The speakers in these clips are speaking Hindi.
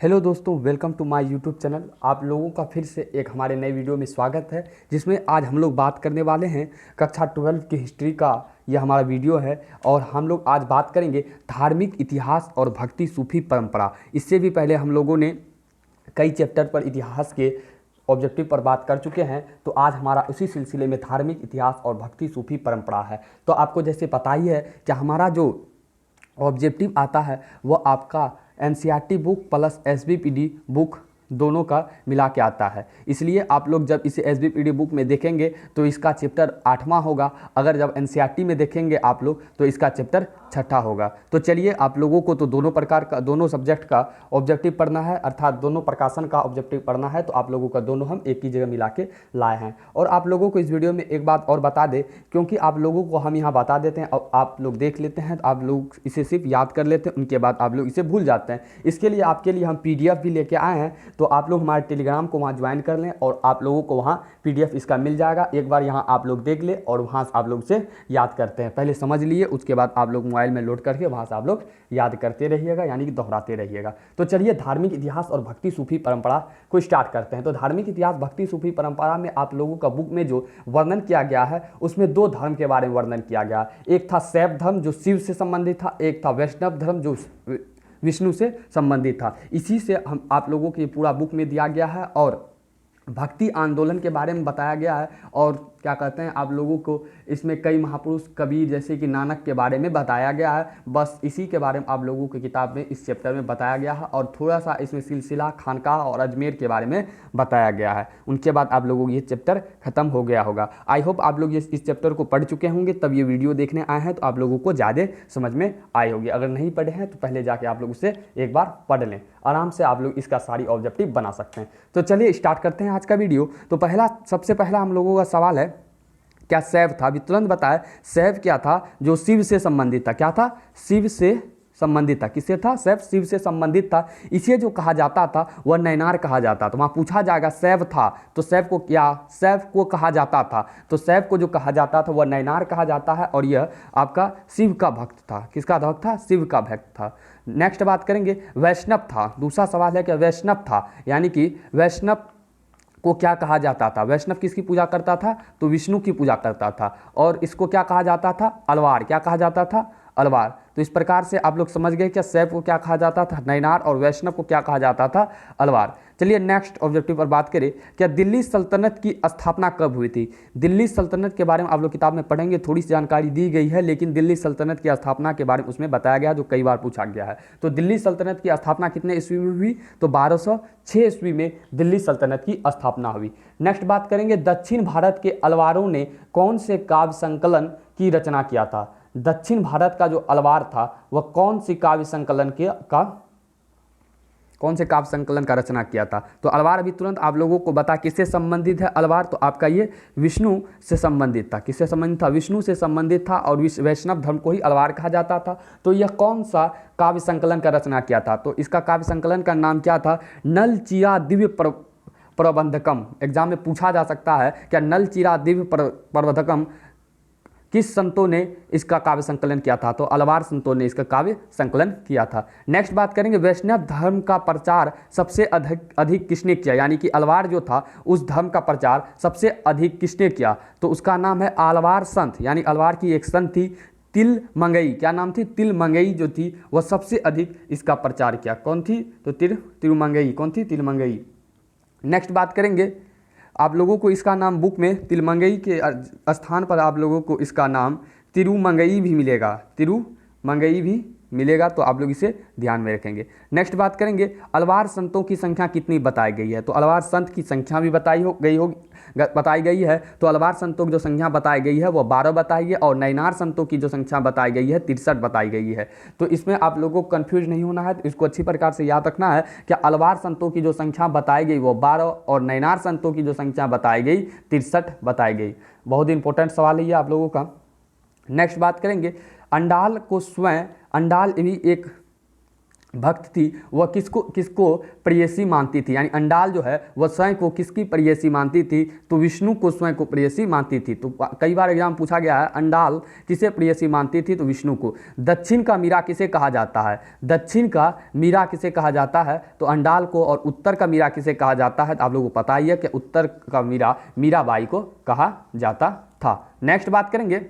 हेलो दोस्तों, welcome to my YouTube channel. आप लोगों का फिर से एक हमारे नए वीडियो में स्वागत है, जिसमें आज हम लोग बात करने वाले हैं कक्षा 12 की हिस्ट्री का। यह हमारा वीडियो है और हम लोग आज बात करेंगे धार्मिक इतिहास और भक्ति सूफी परंपरा। इससे भी पहले हम लोगों ने कई चैप्टर पर इतिहास के ऑब्जेक्टिव पर बात कर चुके हैं, तो आज हमारा उसी सिलसिले में धार्मिक इतिहास और भक्ति सूफी परंपरा है। तो आपको जैसे पता ही है कि हमारा जो ऑब्जेक्टिव आता है वह आपका एनसीईआरटी बुक प्लस एसबीपीडी बुक दोनों का मिला के आता है। इसलिए आप लोग जब इसे एसबीपीडी बुक में देखेंगे तो इसका चैप्टर 8वां होगा, अगर जब एनसीईआरटी में देखेंगे आप लोग तो इसका चैप्टर 6ठा होगा। तो चलिए, आप लोगों को तो दोनों प्रकार का, दोनों सब्जेक्ट का ऑब्जेक्टिव पढ़ना है, अर्थात दोनों प्रकाशन का ऑब्जेक्टिव पढ़ना है। तो आप लोगों का दोनों हम एक ही जगह मिला के लाए हैं। और आप लोगों को इस वीडियो में एक बात और बता दें, क्योंकि आप लोगों को हम यहाँ बता देते हैं और आप लोग देख लेते हैं, तो आप लोग इसे सिर्फ याद कर लेते हैं, उनके बाद आप लोग इसे भूल जाते हैं। इसके लिए आपके लिए हम पीडीएफ भी लेके आए हैं, तो आप लोग हमारे टेलीग्राम को वहाँ ज्वाइन कर लें और आप लोगों को वहाँ पीडीएफ इसका मिल जाएगा। एक बार यहाँ आप लोग देख ले और वहाँ से आप लोग से याद करते हैं। पहले समझ लिए, उसके बाद आप लोग मोबाइल में लोड करके वहाँ से आप लोग याद करते रहिएगा, यानी कि दोहराते रहिएगा। तो चलिए, धार्मिक इतिहास और भक्ति सूफी परंपरा को स्टार्ट करते हैं। तो धार्मिक इतिहास भक्ति सूफी परंपरा में आप लोगों का बुक में जो वर्णन किया गया है उसमें दो धर्म के बारे में वर्णन किया गया। एक था शैव धर्म जो शिव से संबंधित था, एक था वैष्णव धर्म जो विष्णु से संबंधित था। इसी से हम आप लोगों की पूरा बुक में दिया गया है और भक्ति आंदोलन के बारे में बताया गया है। और क्या कहते हैं, आप लोगों को इसमें कई महापुरुष कबीर जैसे कि नानक के बारे में बताया गया है। बस इसी के बारे में आप लोगों की किताब में इस चैप्टर में बताया गया है और थोड़ा सा इसमें सिलसिला, खानकाह और अजमेर के बारे में बताया गया है। उनके बाद आप लोगों को ये चैप्टर खत्म हो गया होगा। आई होप आप लोग इस चैप्टर को पढ़ चुके होंगे, तब ये वीडियो देखने आए हैं, तो आप लोगों को ज़्यादा समझ में आई होगी। अगर नहीं पढ़े हैं तो पहले जाके आप लोग उसे एक बार पढ़ लें, आराम से आप लोग इसका सारी ऑब्जेक्टिव बना सकते हैं। तो चलिए स्टार्ट करते हैं आज का वीडियो। तो सबसे पहला हम लोगों का सवाल है, क्या शैव था? अभी तुरंत बताया, शैव क्या था? जो शिव से संबंधित था। क्या था? शिव से संबंधित था। किससे था? शैव शिव से संबंधित था। इसे जो कहा जाता था वह नैनार कहा जाता। तो वहाँ पूछा जाएगा शैव था तो शैव को क्या, शैव को कहा जाता था, तो शैव को जो कहा जाता था वह नैनार कहा जाता है। और यह आपका शिव का भक्त था। किसका भक्त था? शिव का भक्त था। नेक्स्ट बात करेंगे, वैष्णव था। दूसरा सवाल है कि वैष्णव था, यानी कि वैष्णव को क्या कहा जाता था? वैष्णव किसकी पूजा करता था? तो विष्णु की पूजा करता था। और इसको क्या कहा जाता था? अलवार। क्या कहा जाता था? अलवार। तो इस प्रकार से आप लोग समझ गए क्या शैव को क्या कहा जाता था? नैनार। और वैष्णव को क्या कहा जाता था? अलवार। चलिए नेक्स्ट ऑब्जेक्टिव पर बात करें, क्या दिल्ली सल्तनत की स्थापना कब हुई थी? दिल्ली सल्तनत के बारे में आप लोग किताब में पढ़ेंगे, थोड़ी सी जानकारी दी गई है, लेकिन दिल्ली सल्तनत की स्थापना के बारे में उसमें बताया गया जो कई बार पूछा गया है। तो दिल्ली सल्तनत की स्थापना कितने ईस्वी में हुई? तो 1206 ईस्वी में दिल्ली सल्तनत की स्थापना हुई। नेक्स्ट बात करेंगे, दक्षिण भारत के अलवारों ने कौन से काव्य संकलन की रचना किया था? दक्षिण भारत का जो अलवार था वह कौन से काव्य संकलन का रचना किया था? तो अलवार अभी तुरंत आप लोगों को बता किससे संबंधित है अलवार? तो आपका ये विष्णु से संबंधित था। किससे संबंधित था? विष्णु से संबंधित था। और वैष्णव धर्म को ही अलवार कहा जाता था। तो यह कौन सा काव्य संकलन का रचना किया था? तो इसका काव्य संकलन का नाम क्या था? नल चिरा दिव्य प्रबंधकम। एग्जाम में पूछा जा सकता है, क्या नल चिरा दिव्य प्रबंधकम किस संतों ने इसका काव्य संकलन किया था? तो अलवार संतों ने इसका काव्य संकलन किया था। नेक्स्ट बात करेंगे, वैष्णव धर्म का प्रचार सबसे अधिक किसने किया? यानी कि अलवार जो था उस धर्म का प्रचार सबसे अधिक किसने किया? तो उसका नाम है अलवार संत, यानी अलवार की एक संत थी तिलमंगई। क्या नाम थी? तिलमंगई जो थी वह सबसे अधिक इसका प्रचार किया। कौन थी? तो तिरुमंगई। कौन थी? तिलमंगई। नेक्स्ट बात करेंगे, आप लोगों को इसका नाम बुक में तिलमंगई के स्थान पर आप लोगों को इसका नाम तिरुमंगई भी मिलेगा। तिरुमंगई भी मिलेगा, तो आप लोग इसे ध्यान में रखेंगे। नेक्स्ट बात करेंगे, अलवार संतों की संख्या कितनी बताई गई है? तो अलवार संत की संख्या भी बताई गई है। तो अलवार संतों की जो संख्या बताई गई है वो 12 बताई है और नैनार संतों की जो संख्या बताई गई है 63 बताई गई है। तो इसमें आप लोगों को कन्फ्यूज नहीं होना है, तो इसको अच्छी प्रकार से याद रखना है कि अलवार संतों की जो संख्या बताई गई वो 12 और नैनार संतों की जो संख्या बताई गई 63 बताई गई। बहुत इंपॉर्टेंट सवाल है ये आप लोगों का। नेक्स्ट बात करेंगे, अंडाल को स्वयं, अंडाल भी एक भक्त थी वह किसको किसको प्रेयसी मानती थी, यानी अंडाल जो है वह स्वयं को किसकी प्रेयसी मानती थी, तो विष्णु को स्वयं को प्रेयसी मानती थी। तो कई बार एग्जाम पूछा गया है, अंडाल किसे प्रेयसी मानती थी, तो विष्णु को। दक्षिण का मीरा किसे कहा जाता है, दक्षिण का मीरा किसे कहा जाता है, तो अंडाल को। और उत्तर का मीरा किसे कहा जाता है, तो आप लोगों को पता ही है कि उत्तर का मीरा मीराबाई को कहा जाता था। नेक्स्ट बात करेंगे,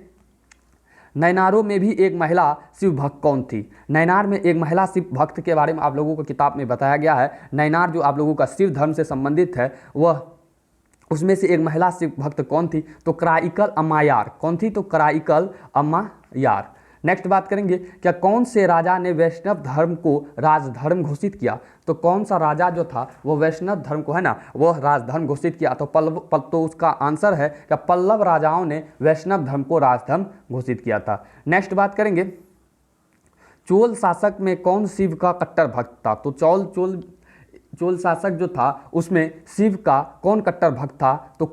नैनारों में भी एक महिला शिव भक्त कौन थी। नैनार में एक महिला शिव भक्त के बारे में आप लोगों को किताब में बताया गया है। नैनार जो आप लोगों का शिव धर्म से संबंधित है, वह उसमें से एक महिला शिव भक्त कौन थी, तो कराइकल अम्मायार। कौन थी, तो कराइकल अम्मायार। नेक्स्ट बात करेंगे, क्या कौन से राजा ने वैष्णव धर्म को राजधर्म घोषित किया, तो कौन सा राजा जो था वो वैष्णव धर्म को है ना वह राजधर्म घोषित किया, तो उसका आंसर है क्या पल्लव राजाओं ने वैष्णव धर्म को राजधर्म घोषित किया था। नेक्स्ट बात करेंगे, चोल शासक में कौन शिव का कट्टर भक्त था, तो चोल शासक जो था उसमें शिव का कौन कट्टर भक्त था, तो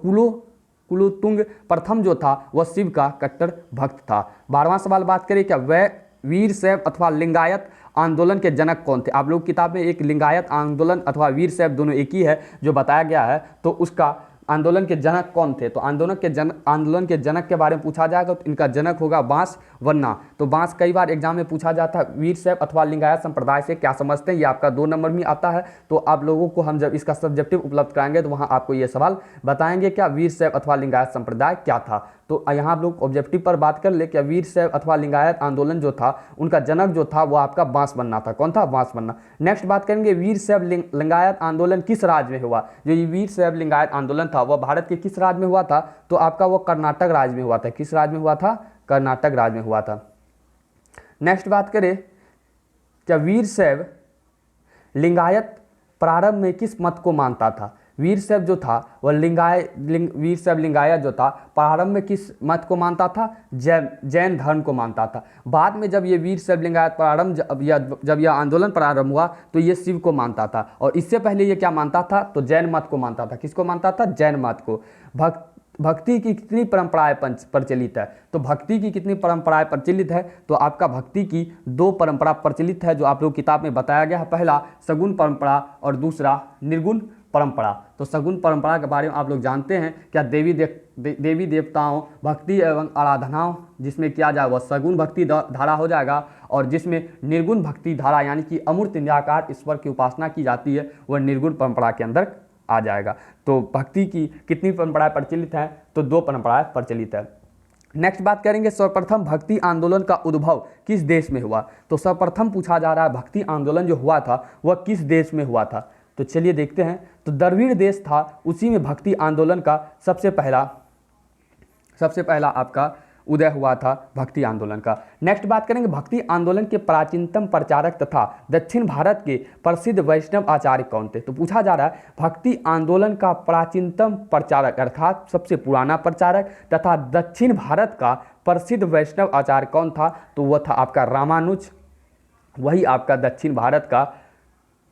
कुलोतुंग प्रथम जो था वह शिव का कट्टर भक्त था। 12वां सवाल बात करें, क्या वह वीर शैव अथवा लिंगायत आंदोलन के जनक कौन थे। आप लोग किताब में एक लिंगायत आंदोलन अथवा वीर शैव दोनों एक ही है जो बताया गया है, तो उसका आंदोलन के जनक कौन थे, तो आंदोलन के जनक के बारे में पूछा जाएगा तो इनका जनक होगा बांस वन्ना। तो बांस कई बार एग्जाम में पूछा जाता है। वीर शैव अथवा लिंगायत संप्रदाय से क्या समझते हैं, ये आपका 2 नंबर में आता है। तो आप लोगों को हम जब इसका सब्जेक्टिव उपलब्ध कराएंगे तो वहाँ आपको ये सवाल बताएंगे क्या वीर शैव अथवा लिंगायत संप्रदाय क्या था। तो यहाँ आप लोग ऑब्जेक्टिव पर बात कर ले, क्या वीर शैव अथवा लिंगायत आंदोलन जो था उनका जनक जो था वो आपका बांस वन्ना था। कौन था, बांस वन्ना। नेक्स्ट बात करेंगे, वीर शैव लिंगायत आंदोलन किस राज्य में हुआ। जो ये वीर शैव लिंगायत आंदोलन था वह भारत के किस राज्य में हुआ था, तो आपका वो कर्नाटक राज्य में हुआ था। किस राज्य में हुआ था, कर्नाटक राज्य में हुआ था। नेक्स्ट बात करें, क्या वीर शैव लिंगायत प्रारंभ में किस मत को मानता था। वीर शैव जो था वह वीर शैव लिंगायत जो था प्रारंभ में किस मत को मानता था, जैन धर्म को मानता था। बाद में जब ये वीर शैव लिंगायत जब यह आंदोलन प्रारंभ हुआ तो ये शिव को मानता था, और इससे पहले ये क्या मानता था, तो जैन मत को मानता था। किसको मानता था, जैन मत को। भक्ति की कितनी परंपराएं प्रचलित है, तो भक्ति की कितनी परंपराएं प्रचलित है, तो आपका भक्ति की 2 परंपरा प्रचलित है जो आप लोग किताब में बताया गया है। पहला सगुन परंपरा और दूसरा निर्गुण परंपरा। तो सगुन परंपरा के बारे में आप लोग जानते हैं, क्या देवी देवताओं भक्ति एवं आराधनाओं जिसमें किया जाए वह सगुन भक्ति धारा हो जाएगा, और जिसमें निर्गुण भक्ति धारा यानी कि अमूर्त निराकार ईश्वर की उपासना की जाती है वह निर्गुण परंपरा के अंदर आ जाएगा। तो भक्ति की कितनी परंपराएं प्रचलित हैं, तो 2 परंपराएं प्रचलित है। नेक्स्ट बात करेंगे, सर्वप्रथम भक्ति आंदोलन का उद्भव किस देश में हुआ। तो सर्वप्रथम पूछा जा रहा है भक्ति आंदोलन जो हुआ था वह किस देश में हुआ था। तो चलिए देखते हैं, तो द्रविड़ देश था, उसी में भक्ति आंदोलन का सबसे पहला आपका उदय हुआ था भक्ति आंदोलन का। नेक्स्ट बात करेंगे, भक्ति आंदोलन के प्राचीनतम प्रचारक तथा दक्षिण भारत के प्रसिद्ध वैष्णव आचार्य कौन थे। तो पूछा जा रहा है भक्ति आंदोलन का प्राचीनतम प्रचारक अर्थात सबसे पुराना प्रचारक तथा दक्षिण भारत का प्रसिद्ध वैष्णव आचार्य कौन था, तो वह था आपका रामानुज। वही आपका दक्षिण भारत का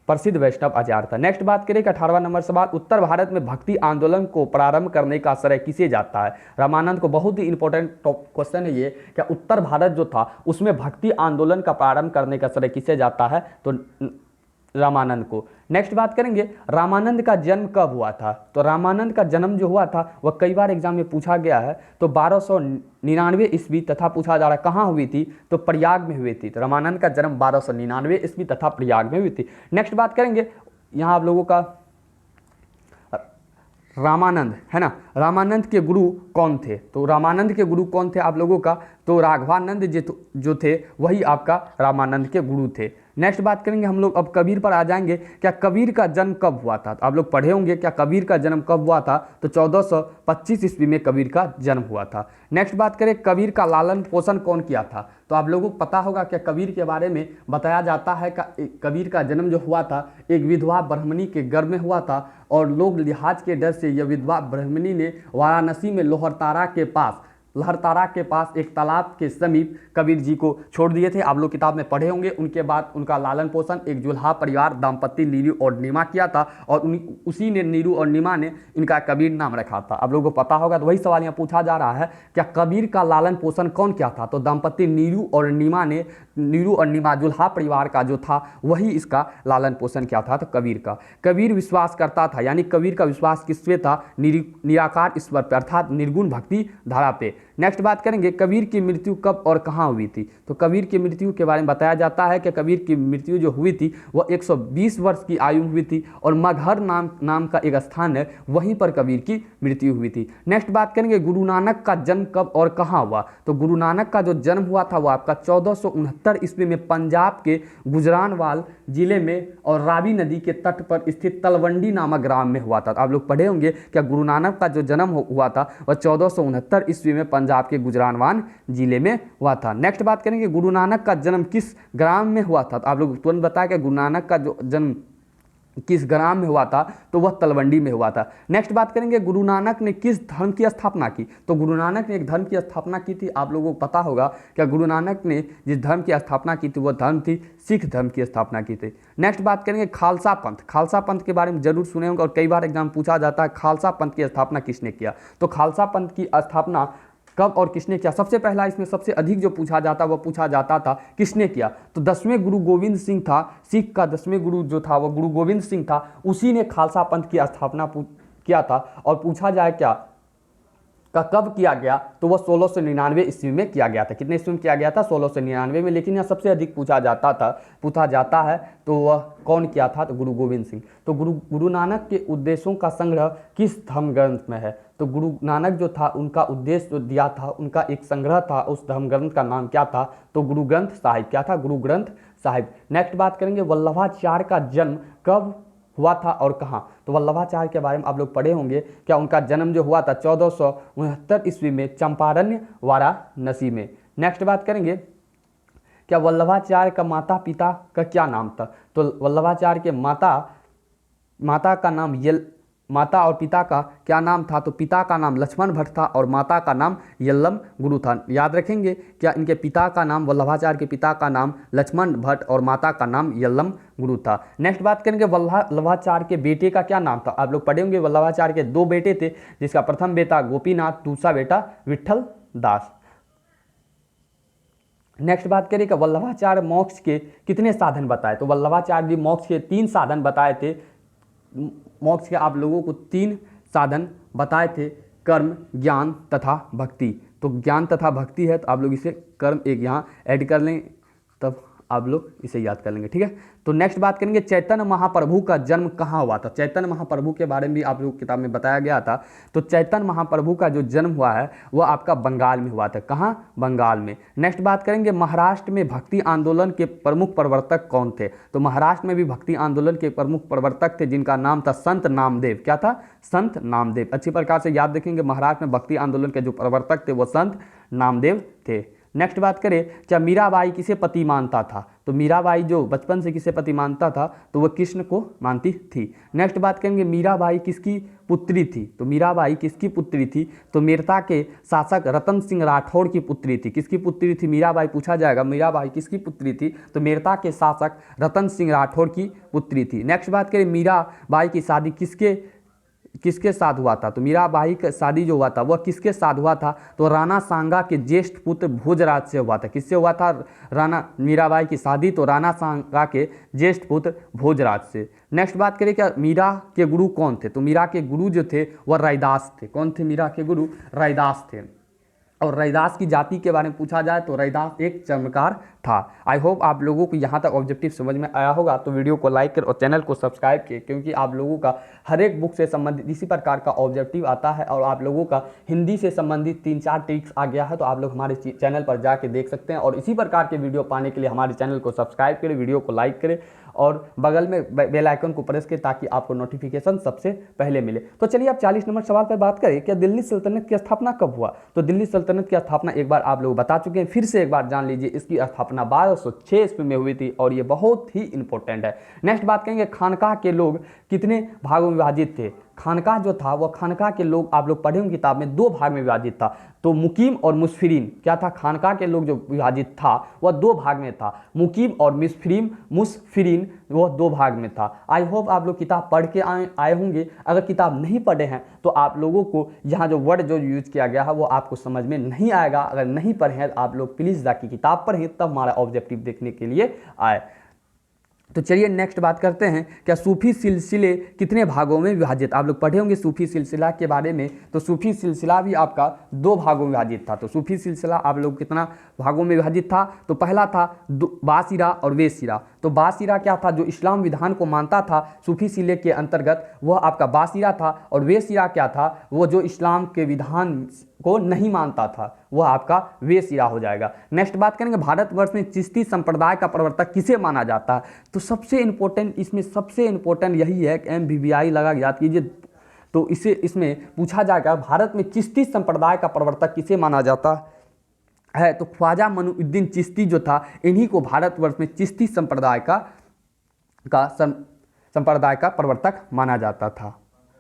प्रसिद्ध वैष्णव आचार्य था। नेक्स्ट बात करें कि 18वां नंबर सवाल, उत्तर भारत में भक्ति आंदोलन को प्रारंभ करने का श्रेय किसे जाता है। रामानंद को, बहुत ही इंपॉर्टेंट क्वेश्चन है ये, क्या उत्तर भारत जो था उसमें भक्ति आंदोलन का प्रारंभ करने का श्रेय किसे जाता है, तो रामानंद को। नेक्स्ट बात करेंगे, रामानंद का जन्म कब हुआ था। तो रामानंद का जन्म जो हुआ था वह कई बार एग्जाम में पूछा गया है, तो 1299 ईस्वी तथा पूछा जा रहा है कहाँ हुई थी, तो प्रयाग में हुई थी। तो रामानंद का जन्म 1299 ईस्वी तथा प्रयाग में हुई थी। नेक्स्ट बात करेंगे, यहाँ आप लोगों का रामानंद है ना, रामानंद के गुरु कौन थे। तो रामानंद के गुरु कौन थे आप लोगों का, तो राघवानंद जो थे वही आपका रामानंद के गुरु थे। नेक्स्ट बात करेंगे हम लोग, अब कबीर पर आ जाएंगे। क्या कबीर का जन्म कब हुआ था, तो आप लोग पढ़े होंगे क्या कबीर का जन्म कब हुआ था, तो 1425 ईस्वी में कबीर का जन्म हुआ था। नेक्स्ट बात करें, कबीर का लालन पोषण कौन किया था। तो आप लोगों को पता होगा क्या कबीर के बारे में बताया जाता है कि कबीर का जन्म जो हुआ था एक विधवा ब्राह्मणी के गर्भ में हुआ था, और लोग लिहाज के डर से यह विधवा ब्राह्मणी ने वाराणसी में लोहरतारा के पास लहरतारा के पास एक तालाब के समीप कबीर जी को छोड़ दिए थे। आप लोग किताब में पढ़े होंगे। उनके बाद उनका लालन पोषण एक जुल्हा परिवार दाम्पत्य नीरू और नीमा किया था और उसी ने नीरू और नीमा ने इनका कबीर नाम रखा था। आप लोगों को पता होगा। तो वही सवाल यहाँ पूछा जा रहा है, क्या कबीर का लालन पोषण कौन किया था? तो दाम्पत्य नीरू और नीमा ने, नीरू और नीमा जुल्हा परिवार का जो था वही इसका लालन पोषण किया था। तो कबीर का, कबीर विश्वास करता था, यानी कबीर का विश्वास किस पे था? निराकार ईश्वर पे, अर्थात निर्गुण भक्ति धारा पे। नेक्स्ट बात करेंगे, कबीर की मृत्यु कब और कहाँ हुई थी? तो कबीर की मृत्यु के बारे में बताया जाता है कि कबीर की मृत्यु जो हुई थी वह 120 वर्ष की आयु हुई थी और मगहर नाम का एक स्थान है, वहीं पर कबीर की मृत्यु हुई थी। नेक्स्ट बात करेंगे, गुरु नानक का जन्म कब और कहाँ हुआ? तो गुरु नानक का जो जन्म हुआ था वह आपका 1469 ईस्वी में पंजाब के गुजरानवाल जिले में और रावी नदी के तट पर स्थित तलवंडी नामक ग्राम में हुआ था। आप लोग पढ़े होंगे क्या गुरु नानक का जो जन्म हुआ था वह 1469 ईस्वी में पंजाब के गुजरानवाल जिले में हुआ था। नेक्स्ट बात करेंगे, गुरु नानक का जन्म किस ग्राम में हुआ था? तो आप लोग तुरंत बताया कि गुरु नानक का जो जन्म किस ग्राम में हुआ था? तो वह तलवंडी में हुआ था। नेक्स्ट बात करेंगे, गुरु नानक ने किस धर्म की स्थापना की? तो गुरु नानक ने एक धर्म की स्थापना की थी। आप लोगों को पता होगा क्या गुरु नानक ने जिस धर्म की स्थापना की थी वह धर्म थी सिख धर्म की स्थापना की थी। नेक्स्ट बात करेंगे, खालसा पंथ। खालसा पंथ के बारे में जरूर सुने होंगे और कई बार एग्जाम पूछा जाता है, खालसा पंथ की स्थापना किसने किया? तो खालसा पंथ की स्थापना कब और किसने किया? सबसे पहला इसमें सबसे अधिक जो पूछा जाता था किसने किया? तो 10वें गुरु गोविंद सिंह था। सिख का 10वें गुरु जो था वह गुरु गोविंद सिंह था। उसी ने खालसा पंथ की स्थापना किया था। और पूछा जाए क्या का कब किया गया? तो वह 1699 ईस्वी में किया गया था। कितने ईस्वी में किया गया था? 1699 में। लेकिन यह सबसे अधिक पूछा जाता है तो वह कौन किया था? तो गुरु गोविंद सिंह। तो गुरु नानक के उद्देश्यों का संग्रह किस धर्म ग्रंथ में है? तो गुरु नानक जो था उनका उद्देश्य जो दिया था, उनका एक संग्रह था, उस धर्म ग्रंथ का नाम क्या था? तो गुरु ग्रंथ साहिब। क्या था? गुरु ग्रंथ साहिब। नेक्स्ट बात करेंगे, वल्लभाचार्य का जन्म कब हुआ था और कहाँ? तो वल्लभाचार्य के बारे में आप लोग पढ़े होंगे। क्या उनका जन्म जो हुआ था 1469 ईस्वी में चंपारण्य वाराणसी में। नेक्स्ट बात करेंगे, क्या वल्लभाचार्य का माता पिता का क्या नाम था? तो वल्लभाचार्य के माता का नाम माता और पिता का क्या नाम था? तो पिता का नाम लक्ष्मण भट्ट था और माता का नाम यल्लम गुरु था। याद रखेंगे क्या इनके पिता का नाम, वल्लभाचार्य के पिता का नाम लक्ष्मण भट्ट और माता का नाम यल्लम गुरु था। नेक्स्ट बात करेंगे, वल्लभाचार्य के बेटे का क्या नाम था? आप लोग पढ़े होंगे वल्लभाचार्य के 2 बेटे थे, जिसका प्रथम बेटा गोपीनाथ, दूसरा बेटा विठल दास। नेक्स्ट बात करें कि वल्लभाचार्य मोक्ष के कितने साधन बताए? तो वल्लभाचार्य जी मोक्ष के 3 साधन बताए थे। मोक्ष के आप लोगों को 3 साधन बताए थे, कर्म, ज्ञान तथा भक्ति। तो ज्ञान तथा भक्ति है, तो आप लोग इसे कर्म एक यहाँ ऐड कर लें, तब आप लोग इसे याद कर लेंगे। ठीक है। तो नेक्स्ट बात करेंगे, चैतन्य महाप्रभु का जन्म कहाँ हुआ था? चैतन्य महाप्रभु के बारे में भी आप लोग किताब में बताया गया था। तो चैतन्य महाप्रभु का जो जन्म हुआ है वह आपका बंगाल में हुआ था। कहाँ? बंगाल में। नेक्स्ट बात करेंगे, महाराष्ट्र में भक्ति आंदोलन के प्रमुख प्रवर्तक कौन थे? तो महाराष्ट्र में भी भक्ति आंदोलन के प्रमुख प्रवर्तक थे, जिनका नाम था संत नामदेव। क्या था? संत नामदेव। अच्छी प्रकार से याद रखेंगे, महाराष्ट्र में भक्ति आंदोलन के जो प्रवर्तक थे वो संत नामदेव थे। नेक्स्ट बात करें, क्या मीराबाई किसे पति मानता था? तो मीराबाई जो बचपन से किसे पति मानता था? तो वह कृष्ण को मानती थी। नेक्स्ट बात करेंगे, मीराबाई किसकी पुत्री थी? तो मीराबाई किसकी पुत्री थी? तो मेरता के शासक रतन सिंह राठौड़ की पुत्री थी। किसकी पुत्री थी मीराबाई? पूछा जाएगा मीराबाई किसकी पुत्री थी? तो मेरता के शासक रतन सिंह राठौड़ की पुत्री थी। नेक्स्ट बात करें, मीराबाई की शादी किसके साथ हुआ था? तो मीराबाई का शादी जो हुआ था वह किसके साथ हुआ था? तो राणा सांगा के ज्येष्ठ पुत्र भोजराज से हुआ था। किससे हुआ था राणा मीराबाई की शादी? तो राणा सांगा के ज्येष्ठ पुत्र भोजराज से। नेक्स्ट बात करें, क्या मीरा के गुरु कौन थे? तो मीरा के गुरु जो थे वह रैदास थे। कौन थे मीरा के गुरु? रैदास थे। और रैदास की जाति के बारे में पूछा जाए तो रैदास एक चर्मकार था। आई होप आप लोगों को यहाँ तक ऑब्जेक्टिव समझ में आया होगा। तो वीडियो को लाइक करें और चैनल को सब्सक्राइब करें, क्योंकि आप लोगों का हर एक बुक से संबंधित इसी प्रकार का ऑब्जेक्टिव आता है और आप लोगों का हिंदी से संबंधित 3-4 ट्रिक्स आ गया है। तो आप लोग हमारे चैनल पर जाके देख सकते हैं और इसी प्रकार के वीडियो पाने के लिए हमारे चैनल को सब्सक्राइब करें, वीडियो को लाइक करें और बगल में बेल आइकन को प्रेस करें ताकि आपको नोटिफिकेशन सबसे पहले मिले। तो चलिए अब 40 नंबर सवाल पर बात करें, क्या दिल्ली सल्तनत की स्थापना कब हुआ? तो दिल्ली सल्तनत की स्थापना एक बार आप लोग बता चुके हैं, फिर से एक बार जान लीजिए। इसकी स्थापना 1206 ईस्वी में हुई थी और ये बहुत ही इंपॉर्टेंट है। नेक्स्ट बात करेंगे, खानकाह के लोग कितने भागों में विभाजित थे? खानकाह जो था वह खानकाह के लोग, आप लोग पढ़े होंगे किताब में, दो भाग में विभाजित था। तो मुकीम और मुसफिरीन क्या था, खानकाह के लोग जो विभाजित था वह दो भाग में था, मुकीम और मुसफिरीन वह दो भाग में था। आई होप आप लोग किताब पढ़ के आए होंगे। अगर किताब नहीं पढ़े हैं तो आप लोगों को यहाँ जो वर्ड जो यूज किया गया है वो आपको समझ में नहीं आएगा। अगर नहीं पढ़े हैं तो आप लोग प्लीज़ जाके किताब पढ़ें, तब हमारा ऑब्जेक्टिव देखने के लिए आए। तो चलिए नेक्स्ट बात करते हैं, क्या सूफी सिलसिले कितने भागों में विभाजित। आप लोग पढ़े होंगे सूफी सिलसिला के बारे में। तो सूफी सिलसिला भी आपका दो भागों में विभाजित था। तो सूफी सिलसिला आप लोग कितना भागों में विभाजित था, तो पहला था बासिरा और वेसिरा। तो बासिरा क्या था, जो इस्लाम विधान को मानता था सूफी सिले के अंतर्गत, वह आपका बासिरा था। और वेसिरा क्या था, वो जो इस्लाम के विधान को नहीं मानता था, वह आपका वेसिरा हो जाएगा। नेक्स्ट बात करेंगे, भारतवर्ष में चिश्ती संप्रदाय का प्रवर्तक किसे माना जाता है। तो सबसे इंपॉर्टेंट, इसमें सबसे इंपॉर्टेंट यही है कि MBBI लगा याद कीजिए। तो इसमें पूछा जाएगा भारत में चिश्ती संप्रदाय का प्रवर्तक किसे माना जाता है। तो ख्वाजा मनुउद्दीन चिश्ती जो था, इन्हीं को भारतवर्ष में चिश्ती संप्रदाय का प्रवर्तक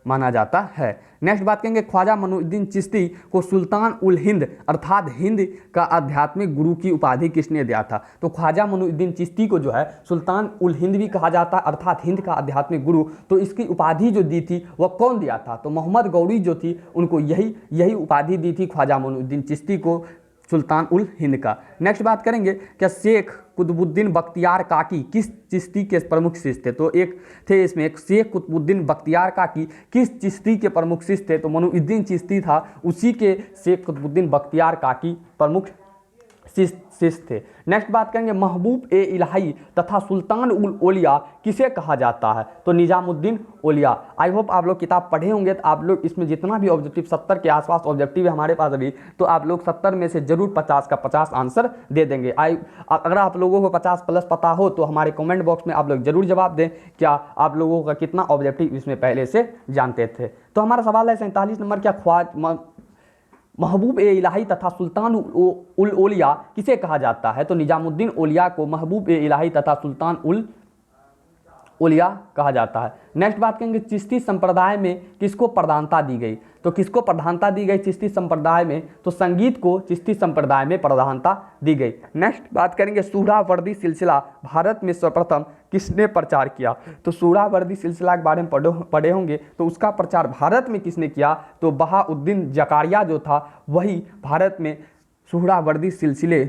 माना जाता है। नेक्स्ट बात करेंगे, ख्वाजा मनुउद्दीन चिश्ती को सुल्तान उल हिंद अर्थात हिंद का आध्यात्मिक गुरु की उपाधि किसने दिया था। तो ख्वाजा मनुउद्दीन चिश्ती को जो है सुल्तान उल हिंद भी कहा जाता है, अर्थात हिंद का आध्यात्मिक गुरु। तो इसकी उपाधि जो दी थी वह कौन दिया था, तो मोहम्मद गौरी जो थी उनको यही उपाधि दी थी ख्वाजा मनुउद्दीन चिश्ती को, सुल्तान उल हिंद का। नेक्स्ट बात करेंगे, क्या शेख कुतुबुद्दीन बख्तियार काकी किस चिश्ती के प्रमुख शिष्य थे। तो एक थे इसमें, एक शेख कुतुबुद्दीन बख्तियार काकी किस चिश्ती के प्रमुख शिष्य थे। तो मनुउद्दीन चिश्ती था, उसी के शेख कुतुबुद्दीन बख्तियार काकी प्रमुख शिष्य थे। नेक्स्ट बात करेंगे, महबूब ए इलाही तथा सुल्तान उल औलिया किसे कहा जाता है। तो निजामुद्दीन औलिया। आई होप आप लोग किताब पढ़े होंगे, तो आप लोग इसमें जितना भी ऑब्जेक्टिव 70 के आसपास ऑब्जेक्टिव है हमारे पास अभी, तो आप लोग 70 में से जरूर 50 का 50 आंसर दे देंगे। अगर आप लोगों को 50 प्लस पता हो तो हमारे कमेंट बॉक्स में आप लोग जरूर जवाब दें, क्या आप लोगों का कितना ऑब्जेक्टिव इसमें पहले से जानते थे। तो हमारा सवाल है 47 नंबर, क्या महबूब ए इलाही तथा सुल्तान उल औलिया किसे कहा जाता है। तो निजामुद्दीन औलिया को महबूब ए इलाही तथा सुल्तान उल औलिया कहा जाता है। नेक्स्ट बात करेंगे, चिश्ती संप्रदाय में किसको प्रधानता दी गई। तो किसको प्रधानता दी गई चिश्ती संप्रदाय में, तो संगीत को चिश्ती संप्रदाय में प्रधानता दी गई। नेक्स्ट बात करेंगे, सुहरावर्दी सिलसिला भारत में सर्वप्रथम किसने प्रचार किया। तो सुहरावर्दी सिलसिला के बारे में पढ़े होंगे, तो उसका प्रचार भारत में किसने किया। तो बहाउद्दीन जकारिया जो था वही भारत में सुहरावर्दी सिलसिले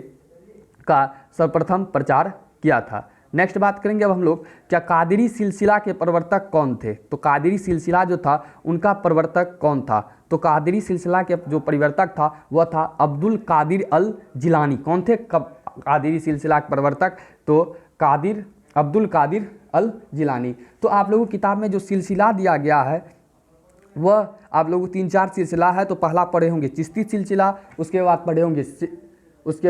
का सर्वप्रथम प्रचार किया था। नेक्स्ट बात करेंगे अब हम लोग, क्या कादरी सिलसिला के प्रवर्तक कौन थे। तो कादरी सिलसिला जो था उनका प्रवर्तक कौन था। तो कादरी सिलसिला के जो प्रवर्तक था वह था अब्दुल कादिर अल जिलानी। कौन थे कादरी सिलसिला के प्रवर्तक, तो अब्दुल कादिर अल जिलानी। तो आप लोगों की किताब में जो सिलसिला दिया गया है वह आप लोगों को 3-4 सिलसिला है। तो पहला पढ़े होंगे चिश्ती सिलसिला, उसके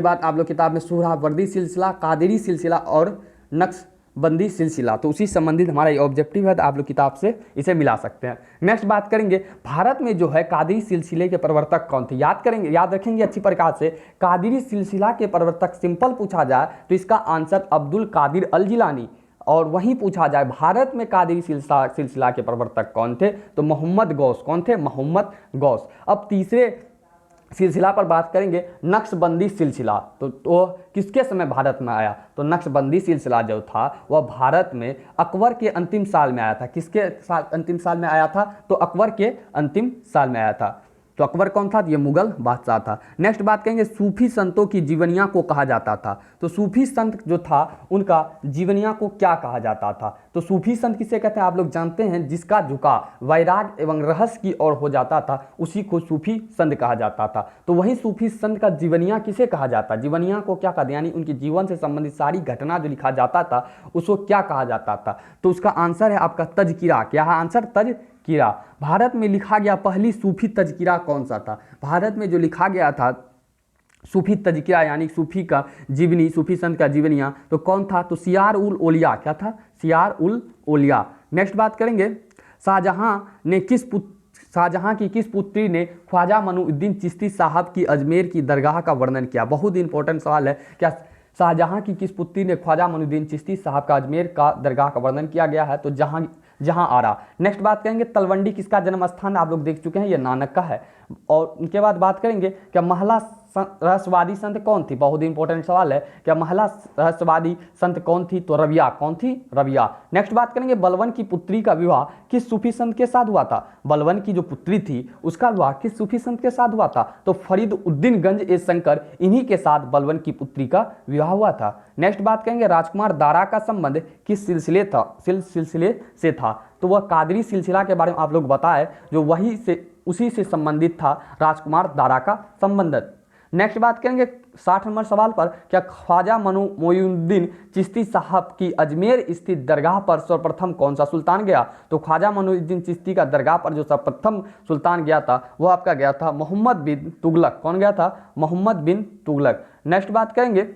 बाद आप लोग किताब में सुहरावर्दी सिलसिला, कादरी सिलसिला और नक्शबंदी सिलसिला। तो उसी संबंधित हमारा ये ऑब्जेक्टिव है, तो आप लोग किताब से इसे मिला सकते हैं। नेक्स्ट बात करेंगे, भारत में जो है कादरी सिलसिले के प्रवर्तक कौन थे। याद रखेंगे अच्छी प्रकार से। कादरी सिलसिला के प्रवर्तक सिंपल पूछा जाए तो इसका आंसर अब्दुल कादिर अल जिलानी। और वहीं पूछा जाए भारत में कादरी सिलसिला के प्रवर्तक कौन थे, तो मोहम्मद गौस। कौन थे, मोहम्मद गौस। अब तीसरे सिलसिला पर बात करेंगे, नक्शबंदी सिलसिला। तो किसके समय भारत में आया। तो नक्शबंदी सिलसिला जो था वह भारत में अकबर के अंतिम साल में आया था। किसके अंतिम साल में आया था, तो अकबर के अंतिम साल में आया था। तो अकबर कौन था, ये मुगल बादशाह था। नेक्स्ट बात करेंगे, सूफी संतों की जीवनियाँ को कहा जाता था। तो सूफी संत जो था उनका जीवनियाँ को क्या कहा जाता था। तो सूफी संत किसे कहते हैं, आप लोग जानते हैं, जिसका झुकाव वैराग एवं रहस्य की ओर हो जाता था उसी को सूफी संत कहा जाता था। तो वही सूफी संत का जीवनियाँ किसे कहा जाता, जीवनियाँ को क्या कहते, यानी उनके जीवन से संबंधित सारी घटना जो लिखा जाता था उसको क्या कहा जाता था। तो उसका आंसर है आपका तज़किरा। क्या है आंसर, तज़किरा। भारत में लिखा गया पहली सूफी तज़किरा कौन सा था। भारत में जो लिखा गया था सूफी तज़किरा यानी सूफी का जीवनी, सूफी संत का जीवनियाँ, तो कौन था, तो सियार उल औलिया। क्या था, सियार उल औलिया। नेक्स्ट बात करेंगे, शाहजहां की किस पुत्री ने ख्वाजा मनुउद्दीन चिश्ती साहब की अजमेर की दरगाह का वर्णन किया। बहुत इंपॉर्टेंट सवाल है, क्या शाहजहां की किस पुत्री ने ख्वाजा मनुउद्दीन चिश्ती साहब का अजमेर का दरगाह का वर्णन किया गया है। तो जहां आरा। नेक्स्ट बात करेंगे तलवंडी किसका जन्म स्थान, आप लोग देख चुके हैं, ये नानक का है। और उनके बाद बात करेंगे क्या महिला रहस्यवादी संत कौन थी, बहुत ही इंपॉर्टेंट सवाल है, क्या महिला रहस्यवादी संत कौन थी, तो रबिया। कौन थी, रबिया। नेक्स्ट बात करेंगे बलवन की पुत्री का विवाह किस सूफी संत के साथ हुआ था, बलवन की जो पुत्री थी उसका विवाह किस सूफी संत के साथ हुआ था, तो फरीदुद्दीनगंज ए शंकर, इन्हीं के साथ बलवन की पुत्री का विवाह हुआ था। नेक्स्ट बात करेंगे राजकुमार दारा का संबंध किस सिलसिले से था, तो वह कादरी सिलसिला के बारे में आप लोग बताएं, जो वही से उसी से संबंधित था राजकुमार दारा का संबंध। नेक्स्ट बात करेंगे 60 नंबर सवाल पर, क्या ख्वाजा मोइनुद्दीन चिश्ती साहब की अजमेर स्थित दरगाह पर सर्वप्रथम कौन सा सुल्तान गया, तो ख्वाजा मोइनुद्दीन चिश्ती का दरगाह पर जो सर्वप्रथम सुल्तान गया था वो आपका गया था मोहम्मद बिन तुगलक। कौन गया था, मोहम्मद बिन तुगलक। नेक्स्ट बात करेंगे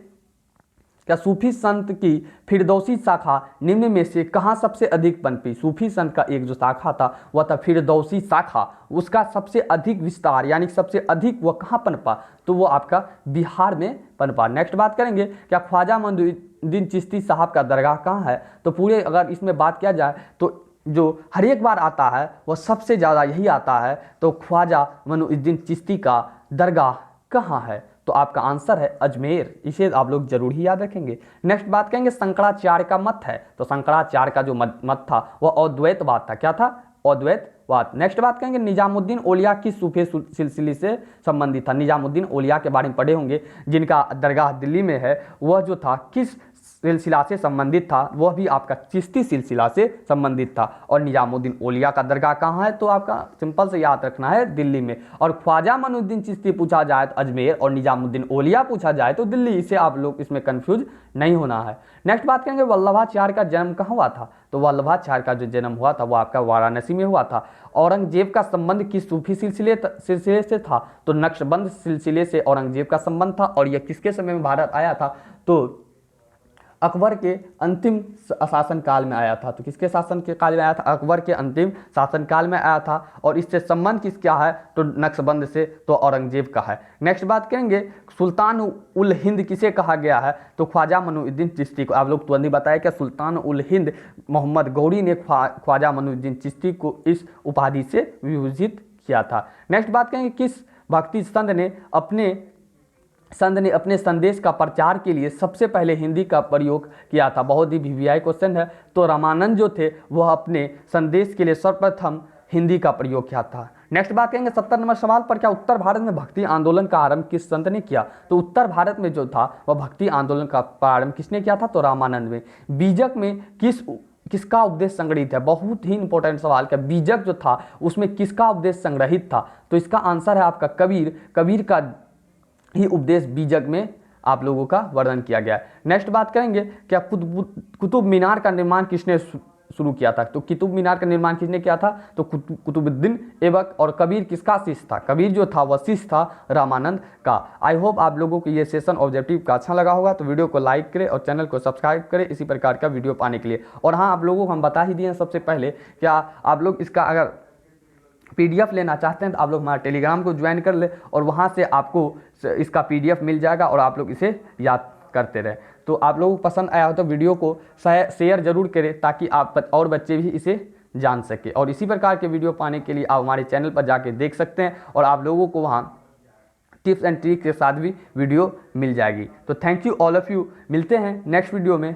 क्या सूफी संत की फिरदौसी शाखा निम्न में से कहाँ सबसे अधिक पनपी, सूफी संत का एक जो शाखा था वह था फिरदौसी शाखा, उसका सबसे अधिक विस्तार यानी सबसे अधिक वह कहाँ पनपा, तो वो आपका बिहार में पनपा। नेक्स्ट बात करेंगे क्या ख्वाजा मोइनुद्दीन चिश्ती साहब का दरगाह कहाँ है, तो पूरे अगर इसमें बात किया जाए तो जो हर एक बार आता है वह सबसे ज़्यादा यही आता है, तो ख्वाजा मोइनुद्दीन चिश्ती का दरगाह कहाँ है, तो आपका आंसर है अजमेर। इसे आप लोग जरूर ही याद रखेंगे। नेक्स्ट बात करेंगे शंकराचार्य का मत है, तो शंकराचार्य का जो मत था वह अद्वैतवाद था। क्या था, अद्वैतवाद। नेक्स्ट बात करेंगे निजामुद्दीन औलिया किस सूफी सिलसिले से संबंधित था, निजामुद्दीन औलिया के बारे में पढ़े होंगे, जिनका दरगाह दिल्ली में है, वह जो था किस सिलसिला से संबंधित था, वह भी आपका चिश्ती सिलसिला से संबंधित था। और निजामुद्दीन औलिया का दरगाह कहाँ है, तो आपका सिंपल से याद रखना है दिल्ली में। और ख्वाजा मोइनुद्दीन चिश्ती पूछा जाए तो अजमेर, और निजामुद्दीन औलिया पूछा जाए तो दिल्ली। इसे आप लोग इसमें कंफ्यूज नहीं होना है। नेक्स्ट बात करेंगे वल्लभाचार्य का जन्म कहाँ हुआ था, तो वल्लभाचार्य का जो जन्म हुआ था वो आपका वाराणसी में हुआ था। औरंगजेब का संबंध किस सूफी सिलसिले से था, तो नक्शबंद सिलसिले से औरंगजेब का संबंध था। और यह किसके समय में भारत आया था, तो अकबर के अंतिम शासनकाल में आया था। तो किसके शासन के काल में आया था, अकबर के अंतिम शासनकाल में आया था। और इससे संबंध किसका है, तो नक्शबंद से, तो औरंगजेब का है। नेक्स्ट बात करेंगे सुल्तान उल हिंद किसे कहा गया है, तो ख्वाजा मोइनुद्दीन चिश्ती को। आप लोग तुरंत ही बताया कि सुल्तान उल हिंद मोहम्मद गौरी ने ख्वाजा मोइनुद्दीन चिश्ती को इस उपाधि से विभूषित किया था। नेक्स्ट बात करेंगे किस भक्ति संत ने अपने संदेश का प्रचार के लिए सबसे पहले हिंदी का प्रयोग किया था, बहुत ही वीवीआई क्वेश्चन है। तो रामानंद जो थे वह अपने संदेश के लिए सर्वप्रथम हिंदी का प्रयोग किया था। नेक्स्ट बात करेंगे 70 नंबर सवाल पर, क्या उत्तर भारत में भक्ति आंदोलन का आरंभ किस संत ने किया, तो उत्तर भारत में जो था वह भक्ति आंदोलन का प्रारंभ किसने किया था, तो रामानंद में। बीजक में किसका उपदेश संग्रहित है, बहुत ही इंपॉर्टेंट सवाल। क्या बीजक जो था उसमें किसका उपदेश संग्रहित था, तो इसका आंसर है आपका कबीर का ही उपदेश बीजक में आप लोगों का वर्णन किया गया है। नेक्स्ट बात करेंगे क्या कुतुब मीनार का निर्माण किसने शुरू किया था, तो कुतुब मीनार का निर्माण किसने किया था, तो कुतुबुद्दीन ऐबक। और कबीर किसका शिष्य था, कबीर जो था वह शिष्य था रामानंद का। आई होप आप लोगों को ये सेशन ऑब्जेक्टिव का अच्छा लगा होगा, तो वीडियो को लाइक करें और चैनल को सब्सक्राइब करें इसी प्रकार का वीडियो पाने के लिए। और हाँ, आप लोगों को हम बता ही दिए सबसे पहले, क्या आप लोग इसका अगर PDF लेना चाहते हैं तो आप लोग हमारा टेलीग्राम को ज्वाइन कर ले, और वहाँ से आपको इसका PDF मिल जाएगा और आप लोग इसे याद करते रहें। तो आप लोगों को पसंद आया हो तो वीडियो को शेयर जरूर करें, ताकि आप और बच्चे भी इसे जान सके। और इसी प्रकार के वीडियो पाने के लिए आप हमारे चैनल पर जाके देख सकते हैं, और आप लोगों को वहाँ टिप्स एंड ट्रिक्स के साथ भी वीडियो मिल जाएगी। तो thank you all of you, मिलते हैं नेक्स्ट वीडियो में।